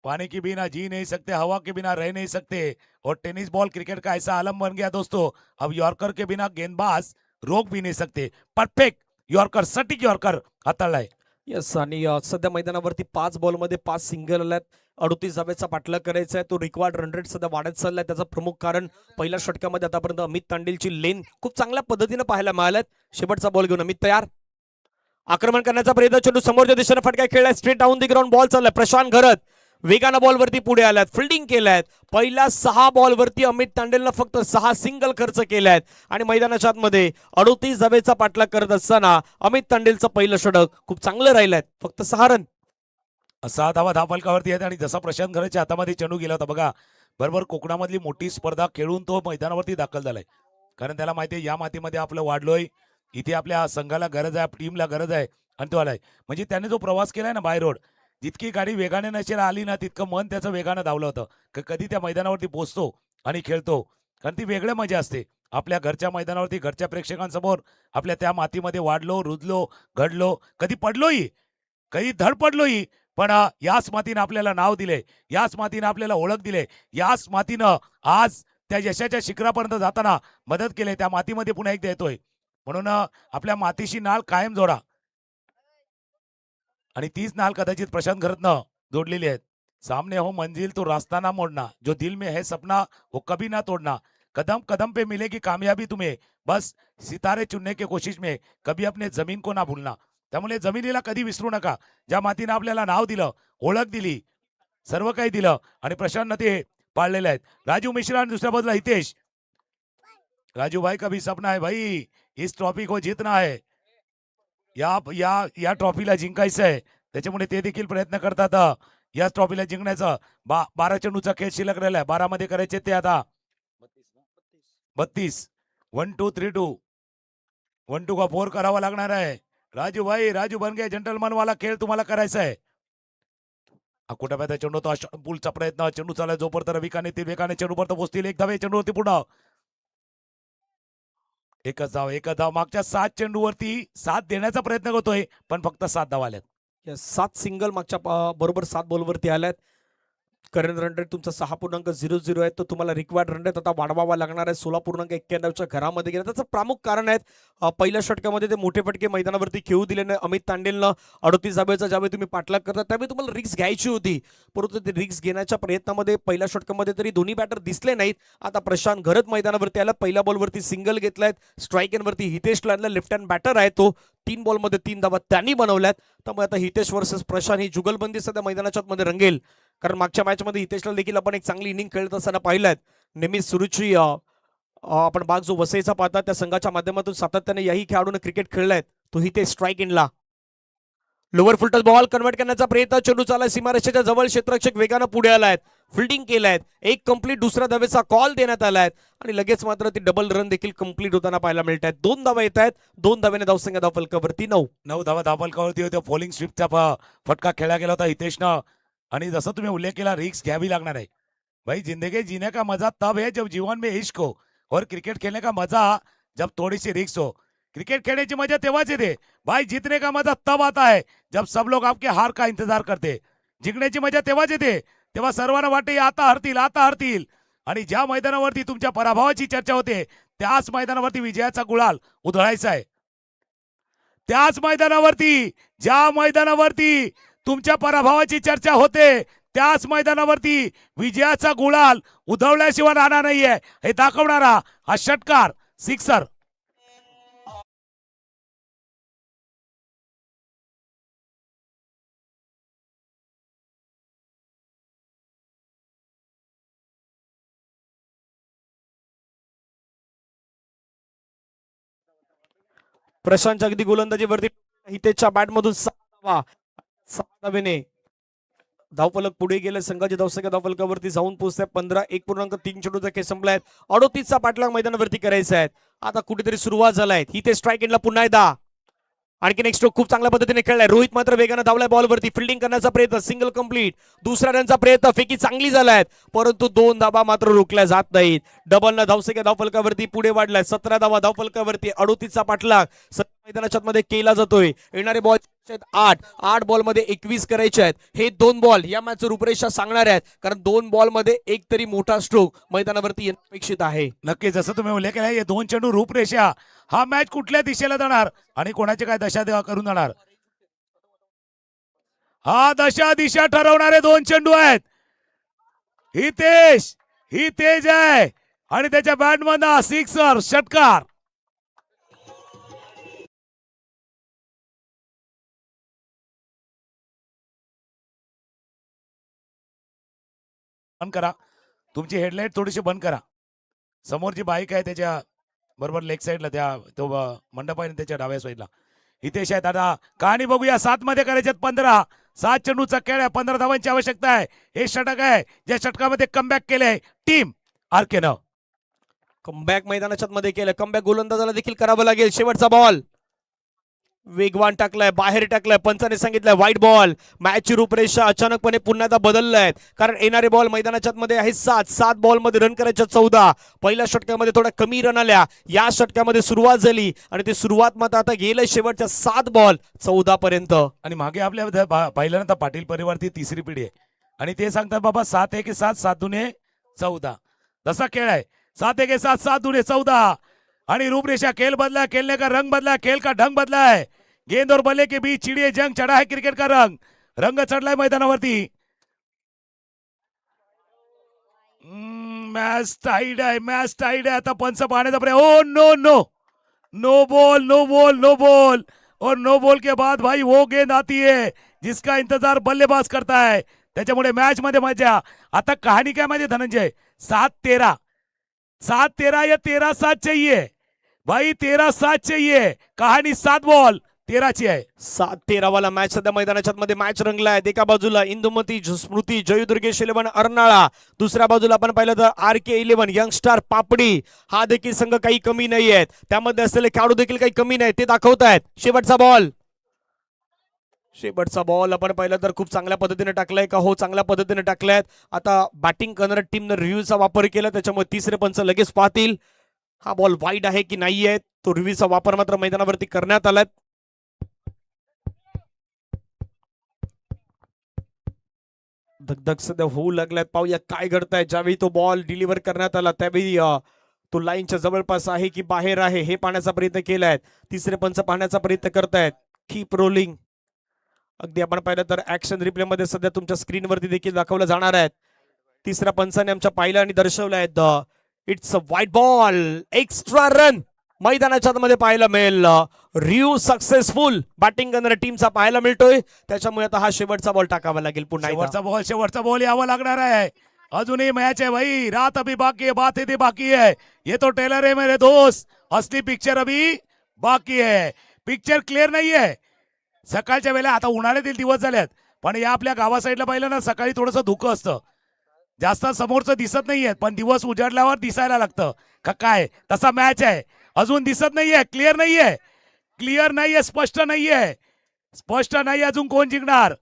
पानी के बिना जी नहीं सकते, हवा के बिना रह नहीं सकते, और टेनिस बॉल क्रिकेट का ऐसा आलम बन गया दोस्तों. अब यॉर्कर के बिना गेंदबाज रोक भी नहीं सकते. परफेक्ट यॉर्कर, सटीक यॉर्कर हाताळलाय. येस, आणि सध्या मैदानावरती 5 बॉलमध्ये 5 सिंगल आल्यात. 38 धावेचा पाठलाग करायचा आहे. तो रिक्वायर्ड रन रेट सध्या वाढत चाललाय. त्याचं प्रमुख कारण पहिल्या षटकामध्ये आतापर्यंत अमित तांडेलची लेन खूप चांगल्या पद्धतीने पाहायला मिळाल्यात. शेवटचा बॉल घेऊन अमित तयार. आक्रमण करण्याचा प्रयत्न. चेंडू समोरच्या दिशेने फटका खेळलाय. Straight down the ground ball चाललाय. प्रशांत घरत वेगानं बॉलवरती पुढे आल्यात, फिल्डिंग केल्यात. पहिल्या 6 बॉलवरती अमित तांडेलनं फक्त 6 सिंगल खर्च केल्यात आणि मैदानाच्या आतमध्ये 38 धावेचा पाठलाग करत असताना अमित तांडेलचं पहिलं षटक खूप चांगलं राहिलंय. फक्त 6 रन. 6 धावा धावफलकावरती आहेत आणि जसा प्रशांत घराच्या हातामध्ये चेंडू गेला होता बघा, बरोबर कोकणामधली मोठी स्पर्धा खेळून तो मैदानावरती दाखल झालाय. कारण त्याला माहिती आहे या मातीमध्ये आपलं वाढलोय, इथे आपल्या संघाला गरज आहे, टीमला गरज आहे आणि तो आलाय. म्हणजे त्याने जो प्रवास केलाय ना बाय रोड, जितकी गाडी वेगाने नसेल आली ना तितकं मन त्याचं वेगानं धावलं होतं. कधी त्या मैदानावरती पोहोचतो आणि खेळतो, कारण ती वेगळ्या मजा असते. आपल्या घरच्या मैदानावरती घरच्या प्रेक्षकांसमोर आपल्या त्या मातीमध्ये वाढलो, रुजलो, घडलो, कधी पडलोही, कधी धड पडलोही, पण याच मातीनं आपल्याला नाव दिले, याच मातीनं आपल्याला ओळख दिले, याच मातीनं आज त्या यशाच्या शिखरापर्यंत जाताना मदत केली. त्या मातीमध्ये पुन्हा एकदा येतोय. म्हणून आपल्या मातीशी नाळ कायम जोडा आणि तीच नाळ कदाचित प्रशांत घरतनं जोडलेली आहेत. सामने हो मंजिल तो रास्ता ना मोडना, जो दिल में है सपना वो कभी ना तोड़ना, कदम कदम पे मिलेगी कामयाबी तुम्हें, बस सितारे चुनने की कोशिश में कभी अपने जमीन को ना भूलना. त्यामुळे जमिनीला कधी विसरू नका. ज्या मातीनं आपल्याला नाव दिलं, ओळख दिली, सर्व काही दिलं आणि प्रशांतनं ते पाळलेले आहेत. राजू मिश्रा आणि दुसऱ्या बाजूला हितेश. राजू भाई का भी सपना है भाई, इस ट्रॉफी को जीतना है. या या या ट्रॉफीला जिंकायचं आहे, त्याच्यामुळे ते देखील प्रयत्न करतात या ट्रॉफीला जिंकण्याचा. 12 चेंडूचा खेळ शिल्लक राहिलाय, 12 मध्ये करायचे ते आता 32. 1 2 3 2 1 2 का 4 करावा लागणार आहे. राजू भाई, राजू बन गए जंटलमन वाला खेळ तुम्हाला करायचा आहे. कुठं चेंडू तो पुलचा प्रयत्न, चेंडू चालला जोपर्यंत रविकाने ते वेगाने चेंडूपर्यंत पोहोचतील. एक धावे चेंडूवरती पुन्हा एकच धाव. मागच्या 7 चेंडूवरती 7 देण्याचा प्रयत्न करतोय, पण फक्त 7 धावा आल्यात. या 7 सिंगल मागच्या बरोबर 7 बॉलवरती आल्यात. करंट रन रेट तुमचा 6.00 आहे. तर तुम्हाला रिक्वायर्ड रन रेट आता वाढवावा लागणार आहे. 16.91च्या घरामध्ये गेला. त्याचं प्रमुख कारण आहे पहिल्या षटकामध्ये ते मोठे फटके मैदानावरती खेळू दिले नाही. अमित तांडेलनं 38 धाब्याचा ज्यावेळी तुम्ही पाठलाग करता त्यावेळी तुम्हाला रिक्स घ्यायची होती, परंतु ते रिक्स घेण्याच्या प्रयत्नामध्ये पहिल्या षटकामध्ये तरी दोन्ही बॅटर दिसले नाहीत. आता प्रशांत घरत मैदानावरती आला. पहिल्या बॉलवरती सिंगल घेतलायत. स्ट्राईक एनवरती हितेश लानला, लेफ्ट हँड बॅटर आहे तो. 3 बॉलमध्ये 3 धावा त्यांनी बनवल्यात. त्यामुळे आता हितेश वर्सेस प्रशांत ही जुगलबंदी सध्या मैदानाच्या मध्ये रंगेल. कारण मागच्या मॅचमध्ये हितेशला देखील आपण एक चांगली इनिंग खेळत असताना पाहिलात. नेहमी सुरुची आपण भाग जो वसईचा पाहता त्या संघाच्या माध्यमातून सातत्याने याही खेळाडूने क्रिकेट खेळलाय. तो हितेश स्ट्राईक इनला लोअर फुलटच बॉल कन्वर्ट करण्याचा प्रयत्न. चेंडू चालला सीमारेषेच्या जवळ. क्षेत्ररक्षक वेगानं पुढे आलायत, फिल्डिंग केलायत. एक कंप्लीट दुसऱ्या धावेचा कॉल देण्यात आलाय आणि लगेच मात्र ती डबल रन देखील कंप्लीट होताना पाहायला मिळत आहेत. 2 धावा येत आहेत. 2 धावेने धावसंख्या धावफलकावरती 9. 9 धावा धावफलकावरती होत्या. फॉलिंग स्वीपचा फटका खेळला गेला होता हितेशनं. आणि जसं तुम्ही उल्लेख केला, रिक्स घ्यावी लागणार आहे भाई. जिंदगी जीने का मजा तब है जब जीवन में इश्क हो, और क्रिकेट खेलने का मजा जब थोड़ी सी रिक्स हो. क्रिकेट खेलने की मजा तेव्हाच येते भाई. जीतने का मजा तब आता है जब सब लोग आपके हार का इंतजार करते. जिंकण्याची मजा तेव्हाच येते, तेव्हा सर्वांना वाटते आता हरतील, आता हरतील. आणि ज्या मैदानावरती तुमच्या पराभवाची चर्चा होते त्याच मैदानावरती विजयाचा गुलाल उधळायचा आहे. त्याच मैदानावरती, ज्या मैदानावरती तुमच्या पराभवाची चर्चा होते त्याच मैदानावरती विजयाचा गुलाल उधळल्याशिवाय राहणार नाहीये हे दाखवणारा हा षटकार, सिक्सर. प्रशांतच्या अगदी गोलंदाजीवरती हितेशच्या बॅटमधून 6 धावा. 6 धावेने धावफलक पुढे गेले. संघाची धावसंख्या धावफलकावरती जाऊन पोहोचते 15. 1.3 चेंडूचा खेळ संपलाय. 38चा पाठलाग मैदानावरती करायचा आहे. आता कुठेतरी सुरुवात झालाय. हितेश स्ट्राईक एंडला पुन्हा एकदा आणखी नेक्स्ट स्ट्रोक खूप चांगल्या पद्धतीने खेळलाय. रोहित मात्र वेगानं धावलाय बॉलवरती. फिल्डिंग करण्याचा प्रयत्न, सिंगल कंप्लीट. दुसऱ्या रनचा प्रयत्न, फेकी चांगली झालाय परंतु 2 धावा मात्र रोखल्या जात नाहीत. डबलनं धावसंख्या धावफलकावरती पुढे वाढलाय. 17 धावा धावफलकावरती. 38चा पाठलाग मैदानाच्या मध्ये केला जातोय. येणारे बॉल 8 बॉलमध्ये 21 करायचे आहेत. हे 2 बॉल या मॅचचं रूपरेषा सांगणार आहेत, कारण 2 बॉलमध्ये एक तरी मोठा स्ट्रोक मैदानावरती येणं अपेक्षित आहे. नक्की जसं तुम्ही उल्लेख केला, हे 2 चेंडू रूपरेषा, हा मॅच कुठल्या दिशेला जाणार आणि कोणाचे काय दशा करून जाणार, हा दशा दिशा ठरवणारे 2 चेंडू आहेत. हितेश, ही तेज आहे आणि त्याच्या बॅटमधनं सिक्सर, षटकार. बंद करा, तुमची हेडलाईट थोडीशी बंद करा. समोर जी बाईक आहे त्याच्या बरोबर लेग साईडला त्या तो मंडप आहे ना त्याच्या डाव्या साईडला हितेश आहेत. आता कहाणी बघूया. 7 मध्ये करायच्यात 15. 7 चेंडूचा खेळ आहे. 15 धावांची आवश्यकता आहे. हे षटक आहे ज्या षटकामध्ये कमबॅक केलंय टीम आरकेनं. कमबॅक मैदानाच्या मध्ये केलं. कमबॅक गोलंदाजाला देखील करावं लागेल. शेवटचा बॉल वेगवान टाकलाय, बाहेर टाकलाय. पंचाने सांगितलंय वाईट बॉल. मॅचची रूपरेषा अचानकपणे पुन्हा एकदा बदललाय, कारण येणारे बॉल मैदानाच्या मध्ये आहे 7 बॉल मध्ये रन करायच्या 14. पहिल्या षटकामध्ये थोड्या कमी रन आल्या. या षटकामध्ये सुरुवात झाली आणि ते सुरुवात मात्र आता गेलं शेवटच्या 7 बॉल 14 पर्यंत. आणि मागे आपल्या पाहिल्यानंतर पाटील परिवारची तिसरी पिढी आहे आणि ते सांगतात बाबा 7-1-7 7-2-14 तसा खेळ आहे. 7-1-7 7-2-14 आणि रूपरेषा खेल बदला, खेलने का रंग बदला, खेल का ढंग बदला है. गेंद और बल्ले के बीच चिड़िए जंग चढ़ा है. क्रिकेट का रंग चढलाय मैदानावरती. मॅच टाईड आहे, मॅच टाईड आहे. आता पंच पाहण्याचा प्रयत्न. Oh no no no ball, no ball, no ball. और नो बॉल के बाद भाई वो गेंद आती है जिसका इंतजार बल्लेबाज करता है. त्याच्यामुळे मॅच मध्ये मजा. आता कहाणी काय माहिती धनंजय, 7-13 7-13 या 13-7 चाहिए भाई, 13-7 चाहिए. कहाणी 7 बॉल 13ची आहे. 7-13 वाला मॅच सध्या मैदानाच्या मध्ये मॅच रंगलाय. एका बाजूला इंदुमती स्मृती जयदुर्गेश 11 अर्नाळा, दुसऱ्या बाजूला आपण पाहिलं तर RK11 यंगस्टार पापडी. हा देखील संघ काही कमी नाही आहेत, त्यामध्ये असलेले खेळाडू देखील काही कमी नाही, ते दाखवत आहेत. शेवटचा बॉल आपण पाहिलं तर खूप चांगल्या पद्धतीने टाकलाय का? हो, चांगल्या पद्धतीने टाकलायत. आता बॅटिंग करणाऱ्या टीमनं रिव्ह्यूचा वापर केला, त्याच्यामुळे तिसरे पंच लगेच पाहतील हा बॉल वाईड आहे की नाहीये. तो रिव्ह्यूचा वापर मात्र मैदानावरती करण्यात आलाय. धगधग सध्या होऊ लागल्यात. पाहूया काय घडतंय. ज्यावेळी तो बॉल डिलिव्हर करण्यात आला त्यावेळी तो लाईनच्या जवळपास आहे की बाहेर आहे हे पाहण्याचा प्रयत्न केलाय. तिसरे पंच पाहण्याचा प्रयत्न करतायत. Keep rolling. अगदी आपण पाहिलं तर ऍक्शन रिप्ले मध्ये सध्या तुमच्या स्क्रीनवरती देखील दाखवलं जाणार आहे. तिसऱ्या पंचाने आमच्या पाहिलं आणि दर्शवलंय it's a wide ball. Extra run मैदानाच्या मध्ये पाहायला मिळेल. रिव्ह्यू सक्सेसफुल बॅटिंग करणाऱ्या टीमचा पाहायला मिळतोय, त्याच्यामुळे आता हा शेवटचा बॉल टाकावा लागेल पुन्हा एकदा. शेवटचा बॉल यावा लागणार आहे. अजूनही मॅच है भाई, रात अभी बाकी है, बात अभी बाकी है. ये तो टेलर है मेरे दोस्त, असली पिक्चर अभी बाकी है. पिक्चर क्लिअर नाही आहे. सकाळच्या वेळेला आता उन्हाळ्यातील दिवस झाल्यात, पण या आपल्या गावा साईडला पाहिलं ना सकाळी थोडंसं धुकं असतं, जास्त समोरचं दिसत नाहीये, पण दिवस उजाडल्यावर दिसायला लागतं का काय. तसा मॅच आहे, अजून दिसत नाहीये, क्लिअर नाहीये, क्लिअर नाहीये, स्पष्ट नाहीये, स्पष्ट नाही अजून कोण जिंकणार.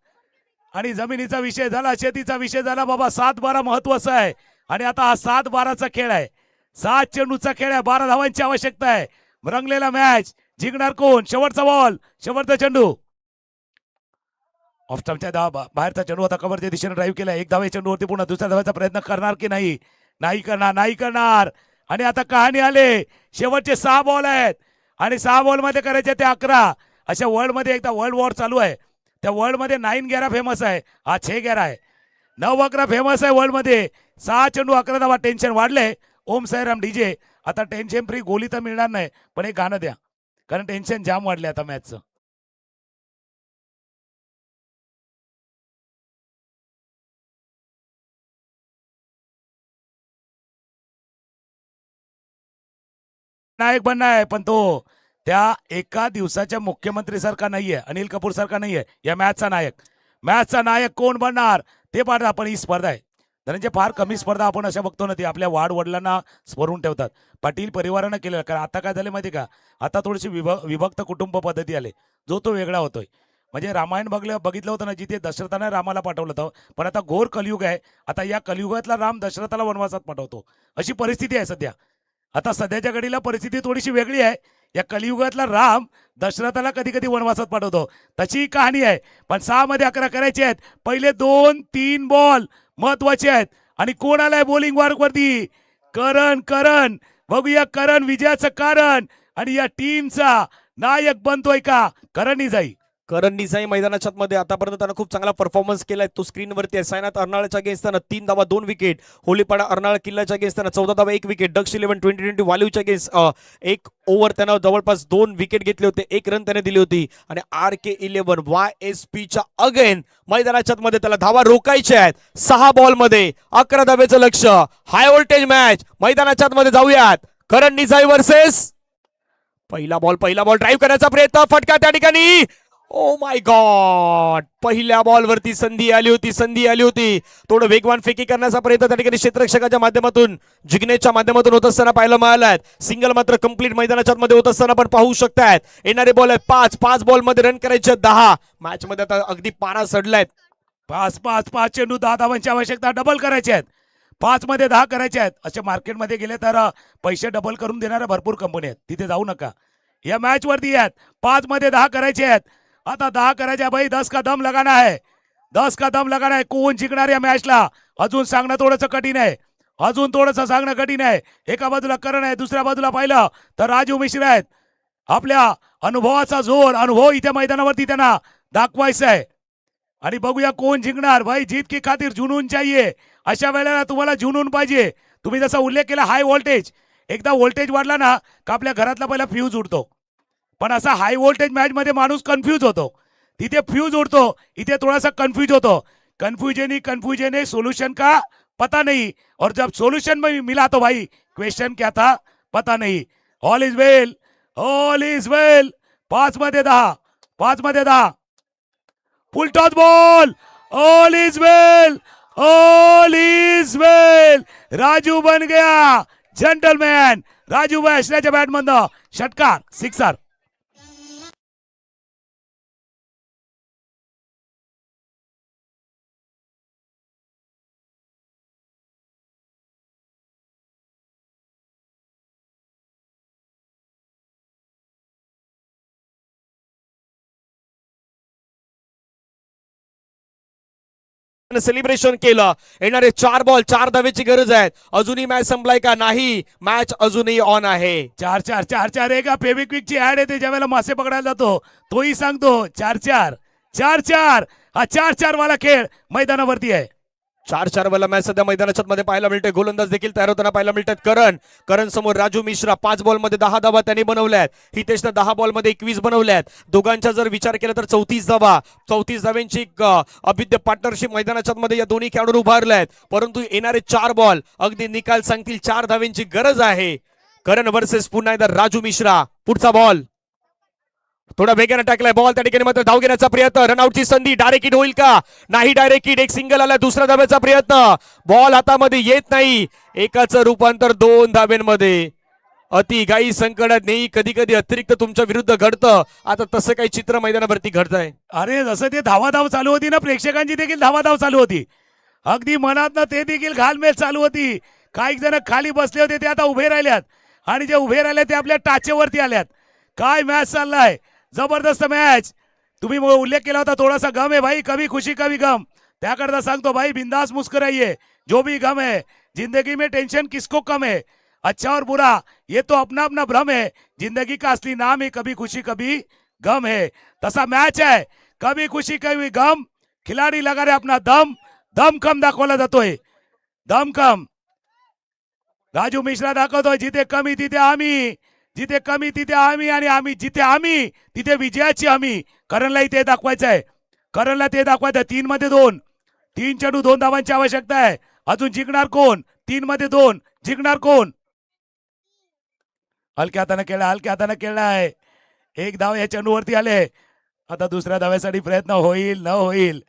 आणि जमिनीचा विषय झाला, शेतीचा विषय झाला बाबा. 7-12 महत्वाचा आहे आणि आता हा 7-12चा खेळ आहे. 7 चेंडूचा खेळ आहे, 12 धावांची आवश्यकता आहे. रंगलेला मॅच, जिंकणार कोण? शेवटचा बॉल, शेवटचा चेंडू. ऑफ स्टंपच्या बाहेरचा चेंडू आता कव्हरच्या दिशेने ड्राईव्ह केला. एक धावे चेंडूवरती पुन्हा दुसऱ्या धावाचा प्रयत्न करणार की नाही? नाही करणार, नाही करणार. आणि आता कहाणी आले, शेवटचे 6 बॉल आहेत आणि 6 बॉल मध्ये करायचे ते 11. अशा वर्ल्ड मध्ये एकदा वर्ल्ड वॉर चालू आहे, त्या वर्ल्ड मध्ये 9-11 फेमस आहे, हा 6-11 आहे. 9-11 फेमस आहे वर्ल्ड मध्ये. 6 चेंडू 11 धावा. टेन्शन वाढले. ओम साईराम डीजे, आता टेन्शन फ्री. गोली तर मिळणार नाही, पण एक गाणं द्या, कारण टेन्शन जाम वाढले आता मॅचचं. नायक बनना आहे, पण तो त्या एका दिवसाच्या मुख्यमंत्री सारखा नाहीये, अनिल कपूर सारखा नाहीये. या मॅचचा नायक कोण बनणार ते पाहता आपण. ही स्पर्धा आहे धनंजय, फार कमी स्पर्धा आपण अशा बघतो ना, ती आपल्या वाढ वडिलांना स्मरून ठेवतात. पाटील परिवारानं केलेलं. कारण आता काय झालं माहिती का, आता थोडीशी विभक्त कुटुंब पद्धती आले, जो तो वेगळा होतोय. म्हणजे रामायण बघितलं होतं ना, जिथे दशरथाने रामाला पाठवलं होतं, पण आता घोर कलियुग आहे. आता या कलियुगातला राम दशरथाला वनवासात पाठवतो, अशी परिस्थिती आहे सध्या. आता सध्याच्या घडीला परिस्थिती थोडीशी वेगळी आहे. या कलियुगातला राम दशरथाला कधी कधी वनवासात पाठवतो, तशी कहाणी आहे. पण 6 मध्ये 11 करायचे आहेत. पहिले 2-3 बॉल महत्वाचे आहेत. आणि कोण आलाय बॉलिंग वरती? करण. बघूया करण विजयाचं कारण आणि या टीमचा नायक बनतोय का? करणही जाई. करण निसाई मैदानाच्या मध्ये आतापर्यंत त्यानं खूप चांगला परफॉर्मन्स केलाय. तो स्क्रीनवरती आहे. सायनाथ अर्नाळच्या अगेन्स्ट 3 धावा 2 विकेट. होलीपाडा अर्नाळ किल्ल्याच्या अगेन्स्ट 14 धावा 1 विकेट. डक्स 11 2020 वाल्यूच्या अगेन्स्ट 1 ओव्हर त्यानं जवळपास 2 विकेट घेतले होते. 1 रन त्याने दिली होती. आणि RK11 YSP च्या अगेन मैदानाच्या मध्ये त्याला धावा रोखायच्या आहेत. 6 बॉल मध्ये 11 धावेचं लक्ष. हाय व्होल्टेज मॅच मैदानाच्या मध्ये जाऊयात. करण निसाई वर्सेस पहिला बॉल ड्राईव्ह करण्याचा प्रयत्न. फटका त्या ठिकाणी. ओ माय गॉड, पहिल्या बॉलवरती संधी आली होती. थोडं वेगवान फेकी करण्याचा प्रयत्न त्या ठिकाणी क्षेत्ररक्षकाच्या माध्यमातून जिग्नेशच्या माध्यमातून होत असताना पाहायला मिळालाय. सिंगल मात्र कंप्लीट मैदानाच्या मध्ये होत असताना पण पाहू शकतायत. येणारे बॉल आहेत 5 बॉल मध्ये रन करायचे 10. मॅच मध्ये आता अगदी पारा सडलायत. 5 चेंडू 10 धावांची आवश्यकता. डबल करायचे आहेत. 5 मध्ये 10 करायचे आहेत. असे मार्केटमध्ये गेले तर पैसे डबल करून देणाऱ्या भरपूर कंपनी आहेत. तिथे जाऊ नका. या मॅच वरती आहेत. 5 मध्ये 10 करायचे आहेत. आता 10 करायचे भाई. 10 का दम लगाना है. कोण जिंकणार या मॅचला अजून सांगणं थोडंसं कठीण आहे. एका बाजूला करण आहे, दुसऱ्या बाजूला पाहिलं तर राजू मिश्रा आहेत. आपल्या अनुभवाचा अनुभव इथे मैदानावरती त्यांना दाखवायचा आहे. आणि बघूया कोण जिंकणार. भाई जीत की खातीर जुनून चाहिए. अशा वेळेला तुम्हाला जुनून पाहिजे. तुम्ही जसा उल्लेख केला हाय व्होल्टेज. एकदा व्होल्टेज वाढला ना का आपल्या घरातला पहिला फ्यूज उडतो. पण असा हाय व्होल्टेज मॅच मध्ये माणूस कन्फ्यूज होतो. तिथे फ्यूज उडतो, इथे थोडासा कन्फ्यूज होतो. कन्फ्यूजन है सोल्यूशन का पता नहीं. और जब सोल्यूशन में मिला तो भाई क्वेश्चन क्या था पता नहीं. ऑल इज वेल. 5 मध्ये 10. Full toss ball. All is well. Raju बन गया जेंटलमॅन. राजू भाई असल्याच्या बॅटमधनं षटकार, सिक्सर. सेलिब्रेशन केलं. येणारे 4 बॉल 4 धावेची गरज आहे. अजूनही मॅच संपलाय का नाही. मॅच अजूनही ऑन आहे. 4 आहे का. फेविक्विकची ऍड येते ज्या वेळेला मासे पकडायला जातो तोही सांगतो 4 हा 4 वाला खेळ मैदानावरती आहे. 4 वाला मॅच सध्या मैदानाच्या मध्ये पाहायला मिळते. गोलंदाज देखील तयार होताना पाहायला मिळतात. करण समोर राजू मिश्रा. 5 बॉल मध्ये 10 धावा त्यांनी बनवल्यात. हितेशनं 10 बॉल मध्ये 21 बनवल्यात. दोघांचा जर विचार केला तर 34 धावा. 34 धाव्यांची अभिद्य पार्टनरशिप मैदानाच्या मध्ये या दोन्ही खेळाडू उभारल्यात. परंतु येणारे 4 बॉल अगदी निकाल सांगतील. 4 धाव्यांची गरज आहे. करण वर्सेस पुन्हा एकदा राजू मिश्रा. पुढचा बॉल थोडा वेगाने टाकलाय. बॉल त्या ठिकाणी मात्र धाव घेण्याचा प्रयत्न. रनआउटची संधी. डायरेक्ट हिट होईल का नाही. Direct hit. एक सिंगल आला. दुसऱ्या धाब्याचा प्रयत्न. बॉल हातामध्ये येत नाही. एकाचं रूपांतर 2 धाब्यांमध्ये. अतिघाई संकटात नेई कधी कधी अतिरिक्त तुमच्या विरुद्ध घडतं. आता तसं काही चित्र मैदानावरती घडतंय. अरे जसं ते धावाधाव चालू होती ना, प्रेक्षकांची देखील धावाधाव चालू होती. अगदी मनातनं ते देखील घालमेल चालू होती. काही जण खाली बसले होते ते आता उभे राहिल्यात. आणि जे उभे राहिले ते आपल्या टाचेवरती आल्यात. काय मॅच चाललाय. जबरदस्त मॅच. तुम्ही उल्लेख केला होता थोडासा गम है भाई. कभी खुशी कभी गम. त्याकरता सांगतो भाई बिंदास मुस्कुराइए. जो भी गम है जिंदगी में टेंशन किसको कम है. अच्छा और बुरा ये तो अपना अपना भ्रम है. जिंदगी का असली नाम है कभी खुशी कभी गम है. तसा मॅच आहे. कभी खुशी कभी गम. खिलाडी लगा रे अपना दम दाखवला जातोय. दमखम राजू मिश्रा दाखवतोय. जिथे कमी तिथे आम्ही आणि आम्ही जिथे आम्ही तिथे विजयाची हमी. करणलाही ते दाखवायचं आहे. 3 मध्ये 2. 3 चेंडू 2 धावांची आवश्यकता आहे. अजून जिंकणार कोण. 3 मध्ये 2 जिंकणार कोण. हलक्या हाताने खेळलाय. 1 धाव या चेंडूवरती आले. आता दुसऱ्या धाव्यासाठी प्रयत्न होईल न होईल.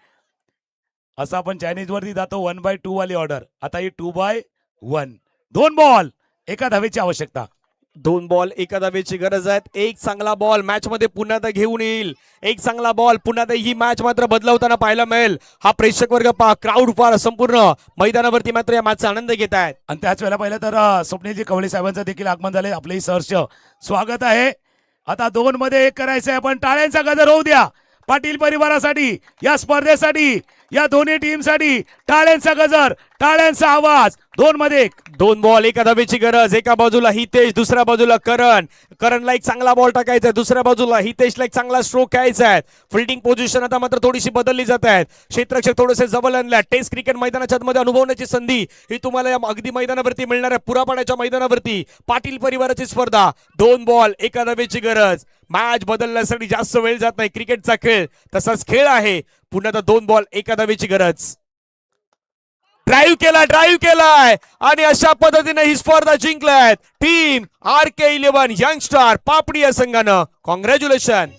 असं आपण चायनीज वरती जातो 1/2 वाली ऑर्डर. आता ही 2/1. 2 बॉल 1 धावेची आवश्यकता. 2 बॉल 1 धावेची गरज आहे. एक चांगला बॉल मॅच मध्ये पुन्हा एकदा घेऊन येईल. एक चांगला बॉल पुन्हा एकदा ही मॅच मात्र बदलवताना पाहायला मिळेल. हा प्रेक्षक वर्ग क्राऊड फार संपूर्ण मैदानावरती मात्र या मॅचचा आनंद घेत आहेत. आणि त्याच वेळेला पाहिलं तर स्वप्नीलजी कवळे साहेबांचं देखील आगमन झाले. आपलेही सहर्ष स्वागत आहे. आता 2 मध्ये 1 करायचंय. आपण टाळ्यांचा गजर होऊ द्या पाटील परिवारासाठी. या स्पर्धेसाठी या दोन्ही टीमसाठी टाळ्यांचा गजर, टाळ्यांचा आवाज. 2 मध्ये 1. 2 बॉल एका धावेची गरज. एका बाजूला हितेश, दुसऱ्या बाजूला करणला एक चांगला बॉल टाकायचा आहे. दुसऱ्या बाजूला हितेशला एक चांगला स्ट्रोक घ्यायचा आहे. फिल्डिंग पोझिशन आता मात्र थोडीशी बदलली जात आहेत. क्षेत्ररक्षक थोडेसे जवळ आणल्या. टेस्ट क्रिकेट मैदानाच्या मध्ये अनुभवण्याची संधी ही तुम्हाला या अगदी मैदानावरती मिळणार आहे. पुरापाड्याच्या मैदानावरती पाटील परिवाराची स्पर्धा. 2 बॉल एका धावेची गरज. मॅच बदलण्यासाठी जास्त वेळ जात नाही. क्रिकेटचा खेळ तसाच खेळ आहे. पुन्हा 2 बॉल एका धावेची गरज. ड्राईव्ह केलाय आणि अशा पद्धतीने ही स्पर्धा जिंकलाय टीम RK11 यंगस्टार पापडी या संघानं. कॉंग्रॅच्युलेशन.